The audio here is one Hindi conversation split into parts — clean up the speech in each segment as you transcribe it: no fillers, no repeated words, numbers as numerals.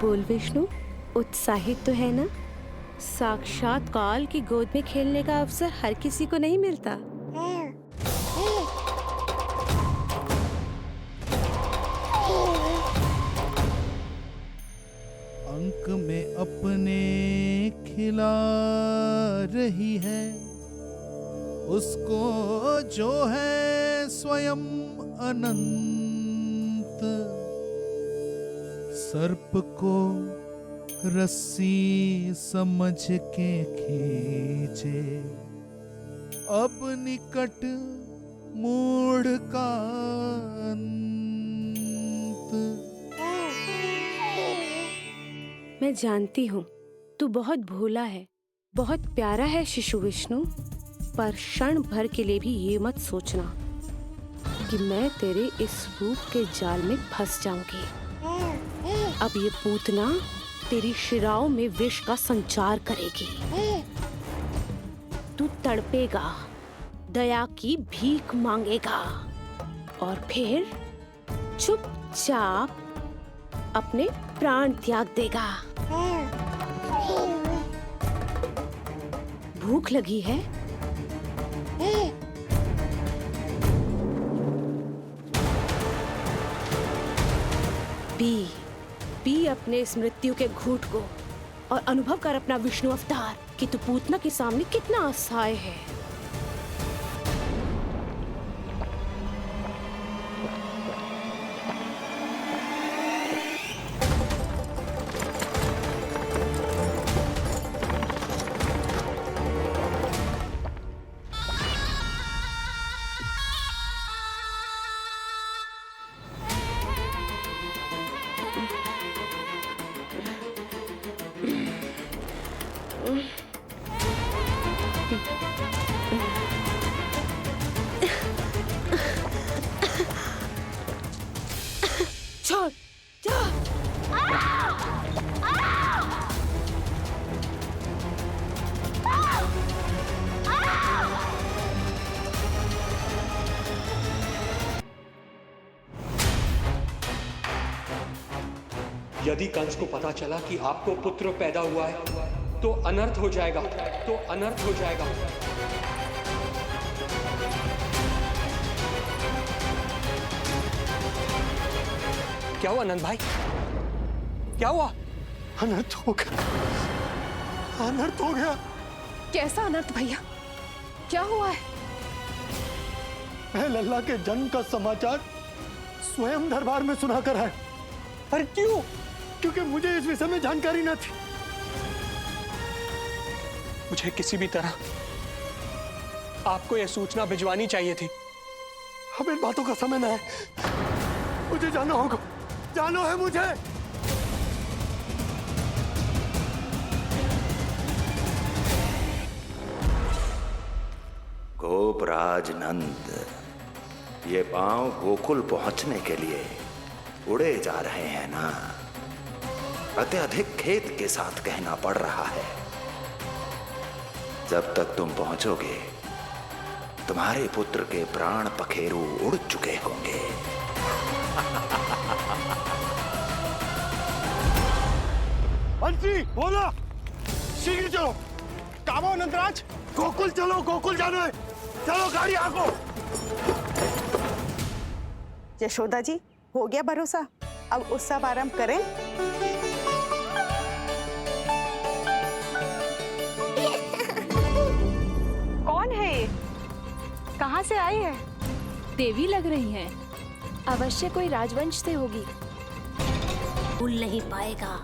बोल विष्णु, उत्साहित तो है ना? साक्षात काल की गोद में खेलने का अवसर हर किसी को नहीं मिलता। अंक में अपने खिला रही है उसको जो है स्वयं अनंत। सर्प को रस्सी समझ के खींचे अब निकट मूढ़ का अंत। मैं जानती हूँ तू बहुत भोला है, बहुत प्यारा है शिशु विष्णु, पर क्षण भर के लिए भी ये मत सोचना कि मैं तेरे इस रूप के जाल में फंस जाऊंगी। अब ये पूतना तेरी शिराओं में विष का संचार करेगी। तू तड़पेगा, दया की भीख मांगेगा और फिर चुपचाप अपने प्राण त्याग देगा। भूख लगी है? पी अपने इस मृत्यु के घूंट को और अनुभव कर अपना विष्णु अवतार कि तू पूतना के सामने कितना असहाय है। छोड़, जा। यदि कंस को पता चला कि आपको पुत्र पैदा हुआ है तो अनर्थ हो जाएगा, तो अनर्थ हो जाएगा। क्या हुआ नंद भाई? क्या हुआ? अनर्थ हो गया, अनर्थ हो गया। कैसा अनर्थ भैया? क्या हुआ है? मैं लल्ला के जन्म का समाचार स्वयं दरबार में सुना कर आया। अरे क्यों? क्योंकि मुझे इस विषय में जानकारी न थी। मुझे किसी भी तरह आपको यह सूचना भिजवानी चाहिए थी। अब इन बातों का समय न है, मुझे जाना होगा, जाना है मुझे। गोपराज नंद, ये पांव गोकुल पहुंचने के लिए उड़े जा रहे हैं ना, अत्यधिक खेद के साथ कहना पड़ रहा है। जब तक तुम पहुंचोगे तुम्हारे पुत्र के प्राण पखेरु उड़ चुके होंगे। बंसी बोला, शीघ्र चलो। कामो नंदराज, गोकुल चलो, गोकुल जाना है। चलो गाड़ी आगो। यशोदा जी, हो गया भरोसा, अब उत्सव आरंभ करें। कौन है ये? कहाँ से आई है? देवी लग रही हैं। अवश्य कोई राजवंश से होगी। भूल नहीं पाएगा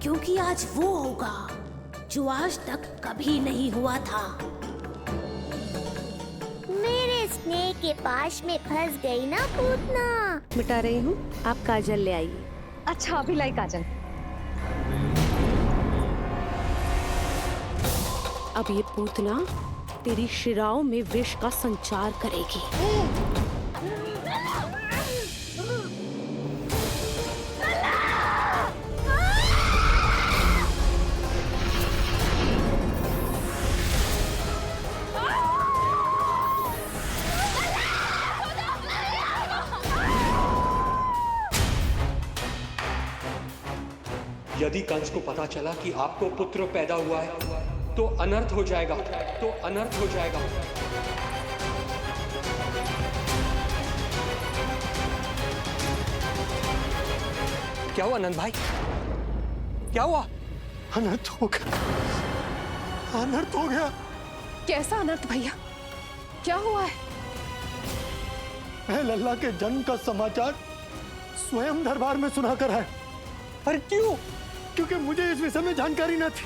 क्योंकि आज वो होगा जो आज तक कभी नहीं हुआ था। मेरे स्नेह के पाश में फंस गई ना पूतना। मिटा रही हूँ, आप काजल ले आइए। अच्छा, अभी लाई काजल। अब ये पूतना तेरी शिराओं में विष का संचार करेगी। यदि कंस को पता चला कि आपको पुत्र पैदा हुआ है तो अनर्थ हो जाएगा, तो अनर्थ हो जाएगा। क्या हुआ नंद भाई, क्या हुआ? अनर्थ हो गया, अनर्थ हो गया। कैसा अनर्थ भैया, क्या हुआ है? मैं लल्ला के जन्म का समाचार स्वयं दरबार में सुना कर है। अरे क्यों? क्योंकि मुझे इस विषय में जानकारी न थी।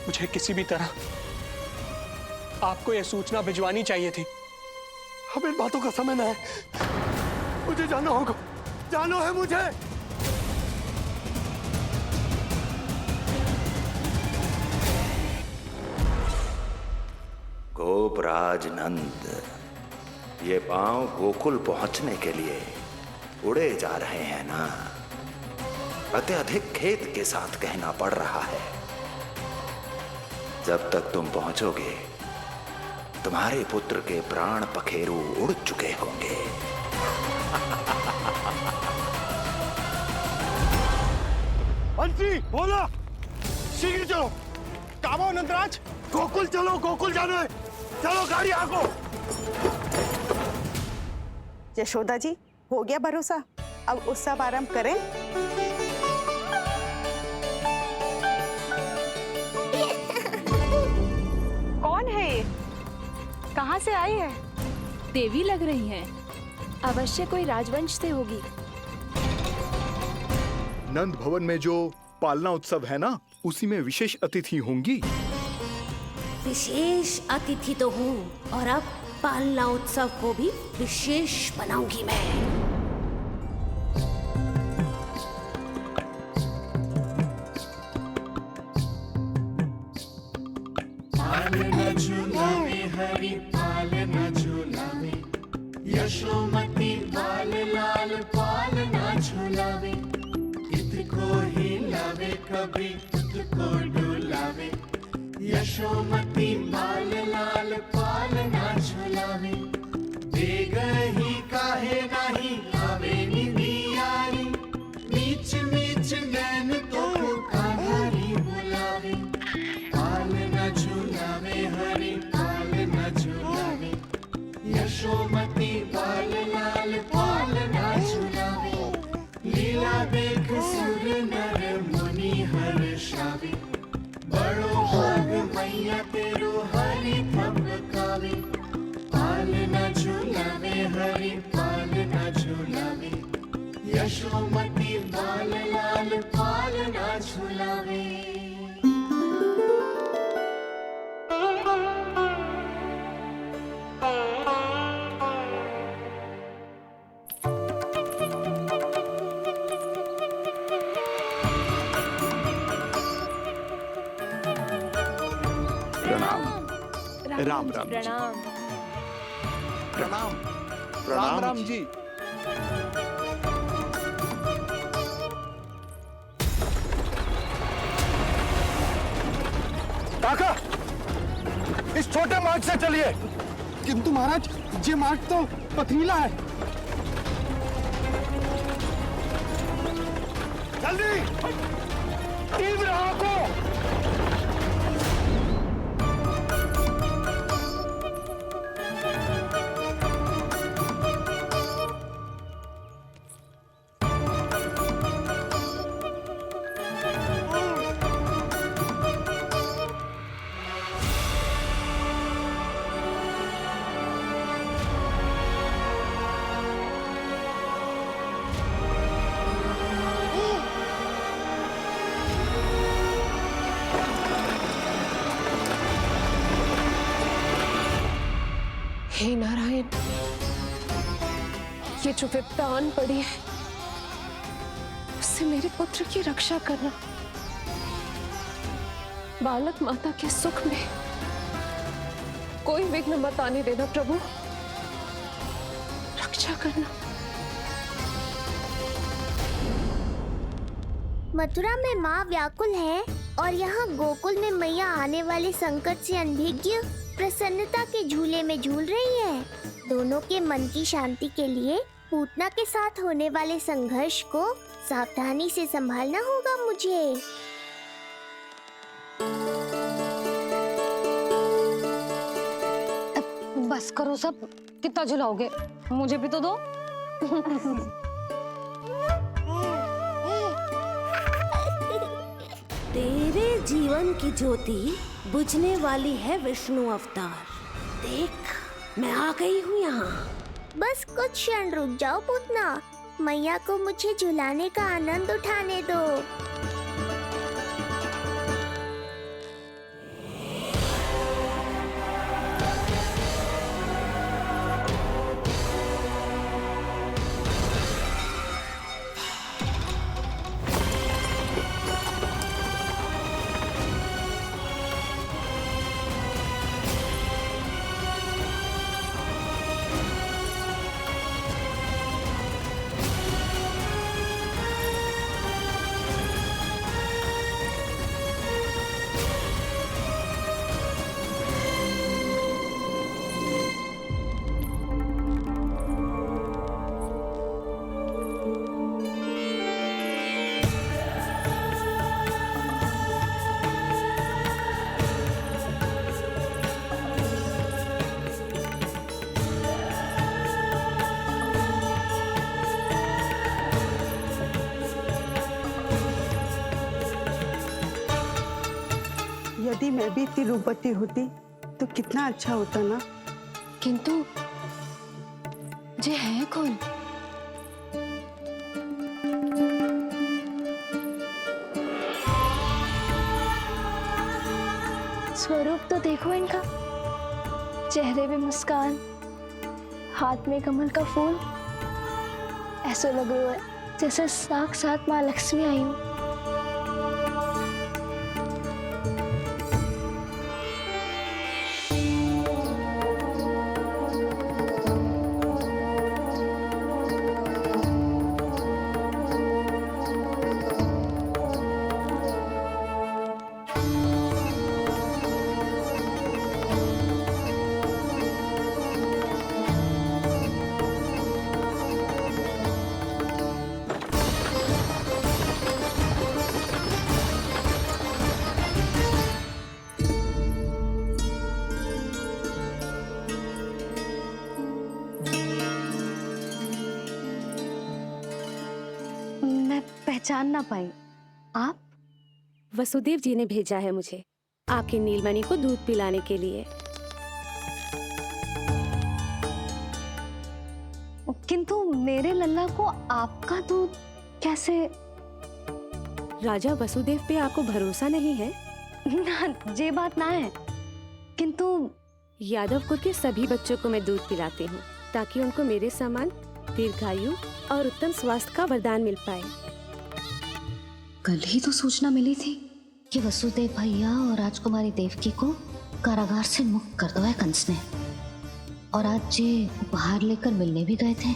मुझे किसी भी तरह आपको यह सूचना भिजवानी चाहिए थी। अब इन बातों का समय न है, मुझे जाना होगा, जाना है मुझे। गोपराज नंद, ये पांव गोकुल पहुंचने के लिए उड़े जा रहे हैं ना? अत्यधिक खेद के साथ कहना पड़ रहा है। जब तक तुम पहुंचोगे तुम्हारे पुत्र के प्राण पखेरु उड़ चुके होंगे। बंसी बोला, शीघ्र चलो। कामो नंदराज, गोकुल चलो, गोकुल जाना है। चलो गाड़ी आगो। यशोदा जी, हो गया भरोसा, अब उत्सव आरंभ करें। कौन है ये? कहाँ से आई है? देवी लग रही हैं। अवश्य कोई राजवंश से होगी। नंद भवन में जो पालना उत्सव है ना, उसी में विशेष अतिथि होंगी। विशेष अतिथि तो हूँ, और अब पालना उत्सव को भी विशेष बनाऊंगी मैं। पालना झूलावे हरि पालना झूलावे, यशोमती बाल लाल पालना झूलावे। इत को हिलावे कभी खुद को डुलावे, यशोमती बाल लाल पालना झूलावे। देग ही काहे नाही आवे निदियारी, नीच नीच नैन तो कान्हारी बुलावे। पालना झूलावे हरि पालना झूलावे, यशोमती बाल लाल पालना झूलावे। लीला देख सुर नर मुनि हर्षावे, बड़ो भाग मैया तेरो हरि थपकावे। पालना झूलावे हरि पालना झूलावे, यशोमती बाल लाल पालना झूलावे। राम राम जी। प्रणाम। प्रणाम राम राम जी। काका, इस छोटे मार्ग से चलिए। किंतु महाराज, ये मार्ग तो पथरीला है। जल्दी तीव्र आंखों। हे नारायण, ये जो विपदा आन पड़ी है, उससे मेरे पुत्र की रक्षा करना। बालक माता के सुख में कोई विघ्न मत आने देना प्रभु, रक्षा करना। मथुरा में माँ व्याकुल है और यहाँ गोकुल में मैया आने वाले संकट से अनभिज्ञ प्रसन्नता के झूले में झूल रही है। दोनों के मन की शांति के लिए पूतना के साथ होने वाले संघर्ष को सावधानी से संभालना होगा मुझे। बस करो सब, कितना झुलाओगे? मुझे भी तो दो। तेरे जीवन की ज्योति बुझने वाली है विष्णु अवतार। देख, मैं आ गई हूँ यहाँ। बस कुछ क्षण रुक जाओ पूतना, मैया को मुझे झुलाने का आनंद उठाने दो। यदि मैं भी इतनी रूपवती होती तो कितना अच्छा होता ना। किंतु ये है कौन? स्वरूप तो देखो इनका, चेहरे पे मुस्कान, हाथ में कमल का फूल। ऐसा लग रहा है जैसे साक्षात माँ लक्ष्मी आई हूँ। पहचान ना पाई। आप? वसुदेव जी ने भेजा है मुझे आपकी नीलमणि को दूध पिलाने के लिए। किंतु मेरे लल्ला को आपका दूध कैसे? राजा वसुदेव पे आपको भरोसा नहीं है ना? ये बात ना है, किंतु यादव कुल के सभी बच्चों को मैं दूध पिलाती हूँ ताकि उनको मेरे समान दीर्घायु और उत्तम स्वास्थ्य का वरदान मिल पाए। कल ही तो सूचना मिली थी कि वसुदेव भैया और राजकुमारी देवकी को कारागार से मुक्त कर दो है कंस ने, और आज ये उपहार लेकर मिलने भी गए थे।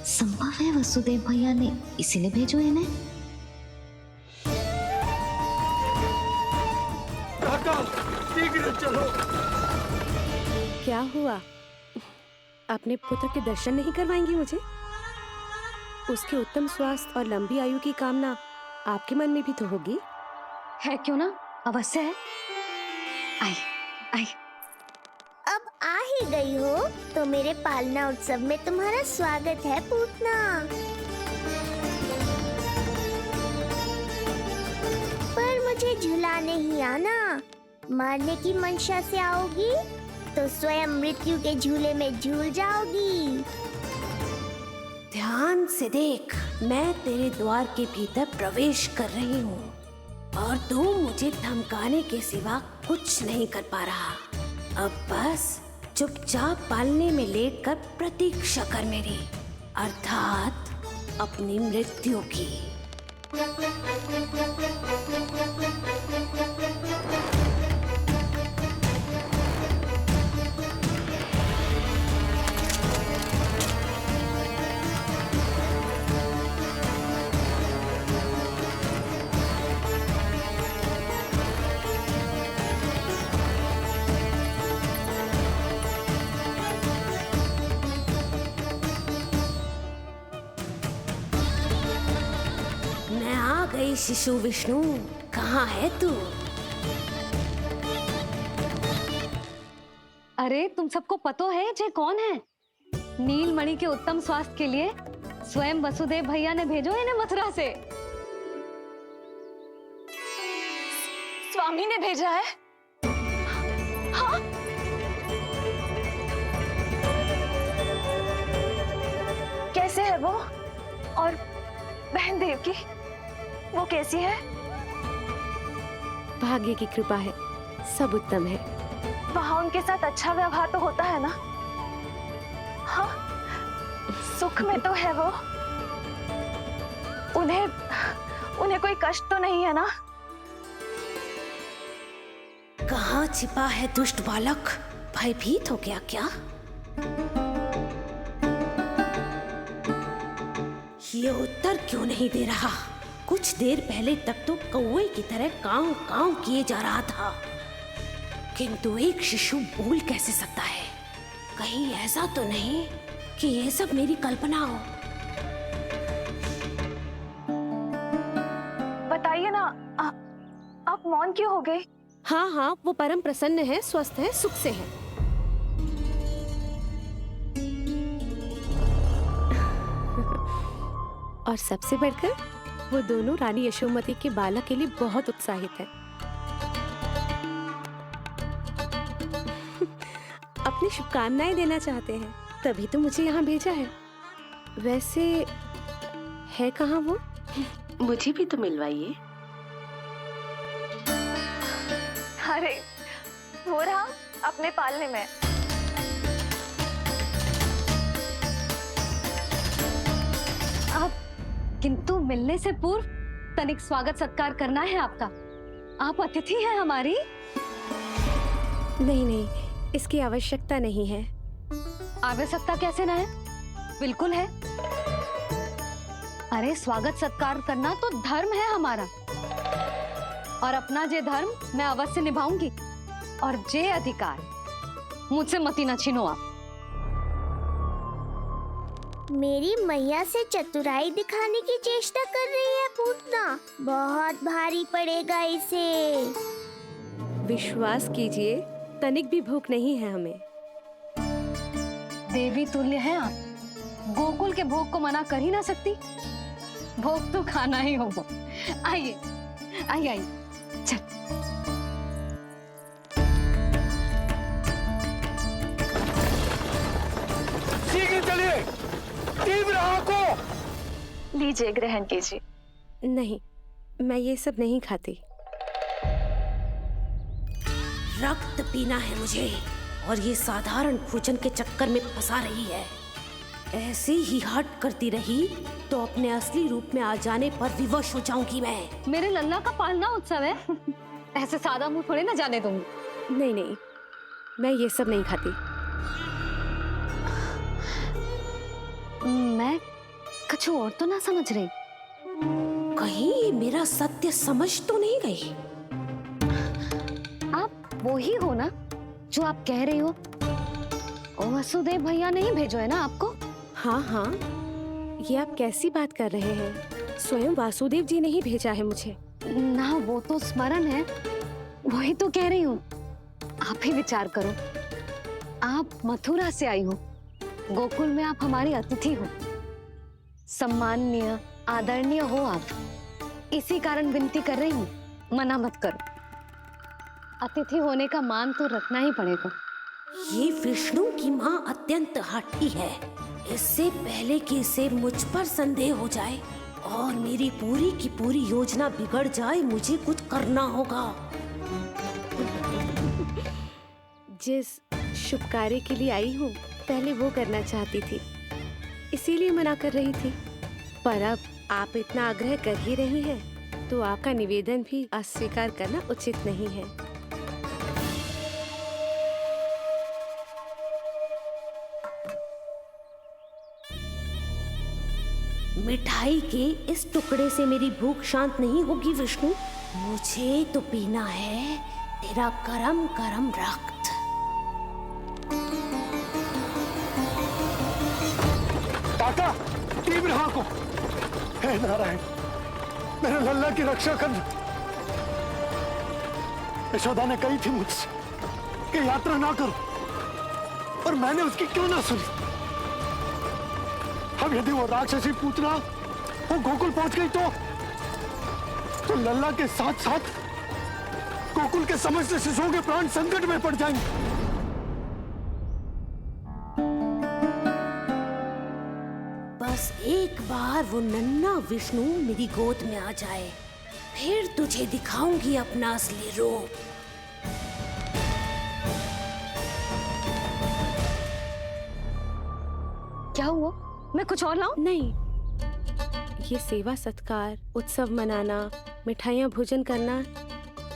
संभव है वसुदेव भैया ने इसीलिए भेजो इन्हें। काका, शीघ्र चलो। क्या हुआ? अपने पुत्र के दर्शन नहीं करवाएंगी मुझे? उसके उत्तम स्वास्थ्य और लंबी आयु की कामना आपके मन में भी तो होगी। है क्यों ना, अवश्य है। आई आई। अब आ ही गई हो तो मेरे पालना उत्सव में तुम्हारा स्वागत है पूतना। पर मुझे झुलाने ही आना, मारने की मंशा से आओगी तो स्वयं मृत्यु के झूले में झूल जाओगी। ध्यान से देख, मैं तेरे द्वार के भीतर प्रवेश कर रही हूँ और तू मुझे धमकाने के सिवा कुछ नहीं कर पा रहा। अब बस चुपचाप पालने में लेटकर प्रतीक्षा कर मेरी, अर्थात अपनी मृत्यु की। गई शिशु विष्णु, कहाँ है तू? अरे तुम सबको पतो है जे कौन है? नीलमणि के उत्तम स्वास्थ्य के लिए स्वयं वसुदेव भैया ने भेजो इन्हें मथुरा से। स्वामी ने भेजा है? हाँ? कैसे है वो? और बहन देवकी, वो कैसी है? भाग्य की कृपा है, सब उत्तम है। वहाँ उनके साथ अच्छा व्यवहार तो होता है ना? हाँ, सुख में तो है वो। उन्हें कोई कष्ट तो नहीं है ना? कहाँ छिपा है दुष्ट बालक? भयभीत हो गया क्या? ये उत्तर क्यों नहीं दे रहा? कुछ देर पहले तक तो कौवे की तरह कांव कांव किए जा रहा था, किंतु एक शिशु बोल कैसे सकता है? कहीं ऐसा तो नहीं कि ये सब मेरी कल्पना हो? बताइए ना, आप मौन क्यों हो गए? हाँ हाँ, वो परम प्रसन्न है, स्वस्थ है, सुख से है। और सबसे बढ़कर वो दोनों रानी यशोमती के बालक के लिए बहुत उत्साहित है। अपनी शुभकामनाएं देना चाहते हैं, तभी तो मुझे यहाँ भेजा है। वैसे है कहाँ वो? मुझे भी तो मिलवाइए। अरे वो रहा अपने पालने में। किंतु मिलने से पूर्व तनिक स्वागत सत्कार करना है आपका। आप अतिथि हैं हमारी। नहीं नहीं, इसकी आवश्यकता नहीं है। आवश्यकता कैसे ना है? बिल्कुल है। अरे स्वागत सत्कार करना तो धर्म है हमारा, और अपना जे धर्म मैं अवश्य निभाऊंगी, और जे अधिकार मुझसे मती न छीनो आप। मेरी मैया से चतुराई दिखाने की चेष्टा कर रही है पूतना। बहुत भारी पड़ेगा इसे। विश्वास कीजिए, तनिक भी भूख नहीं है हमें। देवी तुल्य हैं आप, गोकुल के भोग को मना कर ही ना सकती। भोग तो खाना ही होगा। आइए आइए आइए, चल। शीघ्र चलिए, तीव्र को लीजिए, ग्रहण कीजिए। नहीं, मैं ये सब नहीं खाती। रक्त पीना है मुझे, और ये साधारण भोजन के चक्कर में फंसा रही है। ऐसे ही हट करती रही तो अपने असली रूप में आ जाने पर विवश हो जाऊंगी मैं। मेरे लल्ला का पालना उत्सव है, ऐसे सादा मुंह थोड़े ना जाने दूंगी। नहीं नहीं, मैं ये सब नहीं खाती। मैं कुछ और तो ना समझ रही। कहीं ये मेरा सत्य समझ तो नहीं गई? आप वो ही हो ना जो आप कह रही हो? वसुदेव भैया ने ही भेजो है ना आपको? हाँ हाँ, ये आप कैसी बात कर रहे हैं? स्वयं वासुदेव जी ने ही भेजा है मुझे। ना वो तो स्मरण है, वही तो कह रही हूँ। आप ही विचार करो, आप मथुरा से आई हो, गोकुल में आप हमारी अतिथि हो, सम्माननीय आदरणीय हो आप। इसी कारण विनती कर रही हूँ, मना मत करो। अतिथि होने का मान तो रखना ही पड़ेगा। ये विष्णु की माँ अत्यंत हठी है। इससे पहले कि इसे मुझ पर संदेह हो जाए और मेरी पूरी की पूरी योजना बिगड़ जाए, मुझे कुछ करना होगा। जिस शुभ कार्य के लिए आई हूँ, पहले वो करना चाहती थी, इसीलिए मना कर रही थी। पर अब आप इतना आग्रह कर ही रही हैं, तो आपका निवेदन भी अस्वीकार करना उचित नहीं है। मिठाई के इस टुकड़े से मेरी भूख शांत नहीं होगी विष्णु। मुझे तो पीना है तेरा गरम गरम रक्त। काका, तीव्र को हे नारायण, मेरे लल्ला की रक्षा करना। यशोदा ने कही थी मुझसे कि यात्रा ना करो, और मैंने उसकी क्यों ना सुनी। अब यदि वो राक्षसी पूतना वो गोकुल पहुंच गई तो लल्ला के साथ साथ गोकुल के समस्त शिशुओं के प्राण संकट में पड़ जाएंगे। बस एक बार वो नन्हा विष्णु मेरी गोद में आ जाए, फिर तुझे दिखाऊंगी अपना असली रूप। क्या हुआ? मैं कुछ और लाऊं? नहीं, ये सेवा सत्कार, उत्सव मनाना, मिठाइयाँ भोजन करना,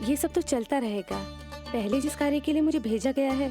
ये सब तो चलता रहेगा। पहले जिस कार्य के लिए मुझे भेजा गया है